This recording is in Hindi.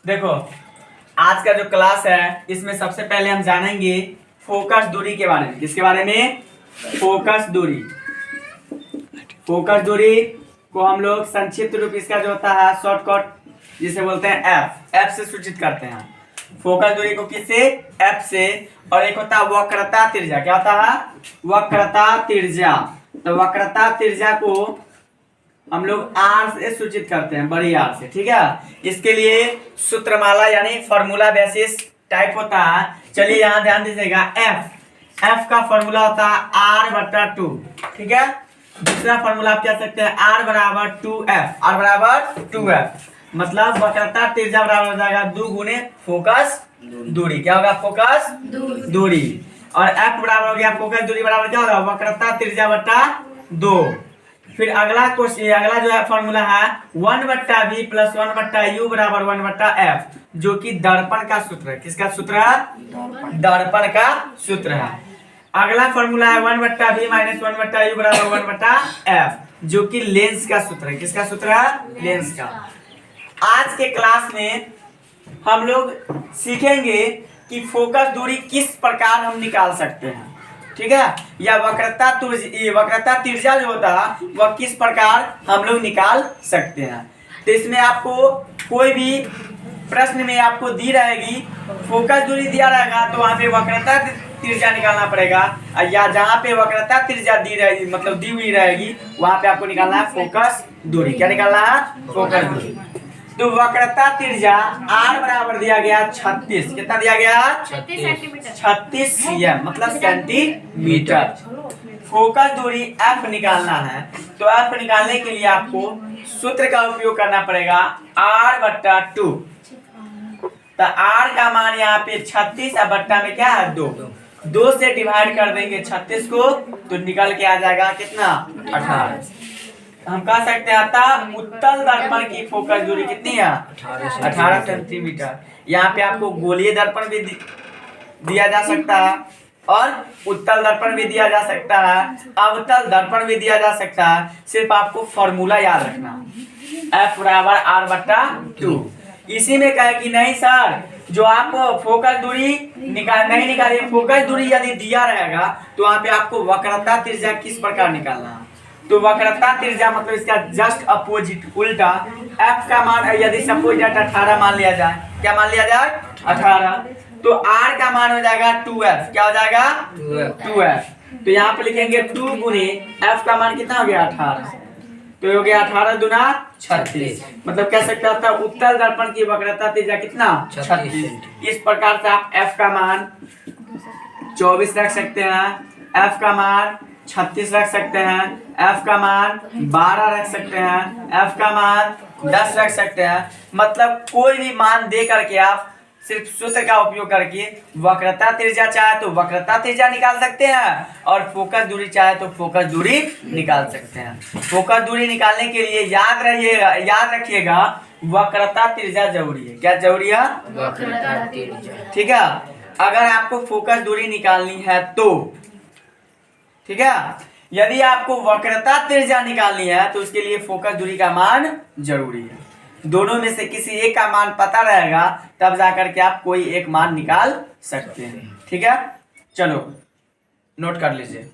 देखो, आज का जो क्लास है इसमें सबसे पहले हम जानेंगे फोकस दूरी के बारे में। किसके बारे में? फोकस दूरी। फोकस दूरी को हम लोग संक्षिप्त रूप इसका जो होता है शॉर्टकट जिसे बोलते हैं एफ से सूचित करते हैं। फोकस दूरी को किससे? एफ से। और एक होता है वक्रता त्रिज्या। क्या होता है? वक्रता त्रिज्या। तो वक्रता त्रिज्या को हम लोग आर से सूचित करते हैं, बड़ी आर से। ठीक है, इसके लिए सूत्रमाला यानी फॉर्मूला बेसिस टाइप होता है। चलिए यहाँ ध्यान दीजिएगा, एफ का फॉर्मूला होता है r/2। ठीक है, दूसरा फॉर्मूला आप कह सकते हैं r बराबर 2f। मतलब वक्रता त्रिज्या बराबर हो जाएगा 2 गुने फोकस दूरी। क्या होगा? फोकस दूरी। और f बराबर हो गया फोकस दूरी बराबर क्या होगा? वक्रता त्रिज्या बटा 2। फिर अगला क्वेश्चन, अगला जो है फॉर्मूला है 1/v + 1/u बराबर 1/f, जो कि दर्पण का सूत्र है। किसका सूत्र है? दर्पण का सूत्र है। अगला फॉर्मूला है 1/v - 1/u बराबर 1/f, जो कि लेंस का सूत्र है। किसका सूत्र है? लेंस का। आज के क्लास में हम लोग सीखेंगे कि फोकस दूरी किस प्रकार हम निकाल सकते हैं। ठीक है, या वक्रता त्रिज्या जो होता है वह किस प्रकार हम लोग निकाल सकते हैं। तो इसमें आपको कोई भी प्रश्न में आपको दी रहेगी, फोकस दूरी दिया रहेगा तो वहां पे वक्रता त्रिज्या निकालना पड़ेगा, या जहां पे वक्रता त्रिज्या दी रहेगी मतलब दी हुई रहेगी वहां पे आपको निकालना है फोकस दूरी। क्या निकालना है? फोकस दूरी। तो वक्रता त्रिज्या r बराबर दिया गया 36। कितना दिया गया? 36 cm मतलब सेंटीमीटर। फोकस दूरी f निकालना है, तो f निकालने के लिए आपको सूत्र का उपयोग करना पड़ेगा r/2। तो r का मान यहाँ पे 36 और बट्टा में क्या है? 2 से डिवाइड कर देंगे 36 को, तो निकल के आ जाएगा कितना? 18। हम कह सकते हैं उत्तल दर्पण की फोकस दूरी कितनी है? 18 सेंटीमीटर। यहाँ पे आपको गोलीय दर्पण भी दिया जा सकता है और उत्तल दर्पण भी दिया जा सकता है, अवतल दर्पण भी दिया जा सकता है। सिर्फ आपको फॉर्मूला याद रखना, F बराबर r/2। इसी में कहे कि नहीं सर, जो आप फोकस दूरी नहीं निकालिए, फोकस दूरी यदि दिया रहेगा तो वहां पे आपको वक्रता त्रिज्या किस प्रकार निकालना है। तो वक्रता त्रिज्या मतलब इसका जस्ट अपोजिट, उल्टा। f का मान यदि सपोज 18 मान लिया जाए, क्या मान लिया जाए? 18, तो r का मान हो जाएगा 2f। क्या हो जाएगा? 2f। तो यहाँ पे लिखेंगे 2 गुने f का मान कितना हो गया? 18। तो हो गया 18 दूना 36। मतलब कह सकते हैं उत्तल दर्पण की वक्रता त्रिज्या कितना? 36। इस प्रकार से आप f का मान 24 रख सकते हैं, f का मान 36 रख सकते हैं, f का मान 12 रख सकते हैं, f का मान 10 रख सकते हैं। मतलब कोई भी मान दे करके आप सिर्फ सूत्र का उपयोग करके वक्रता त्रिज्या चाहे तो वक्रता त्रिज्या निकाल सकते हैं, और फोकस दूरी चाहे तो फोकस दूरी निकाल सकते हैं। फोकस दूरी निकालने के लिए याद रखिएगा वक्रता त्रिज्या जरूरी है। क्या जरूरी है? वक्रता त्रिज्या। ठीक है, अगर आपको फोकस दूरी निकालनी है तो, ठीक है, यदि आपको वक्रता त्रिज्या निकालनी है तो उसके लिए फोकस दूरी का मान जरूरी है। दोनों में से किसी एक का मान पता रहेगा तब जाकर के आप कोई एक मान निकाल सकते हैं। ठीक है, चलो नोट कर लीजिए।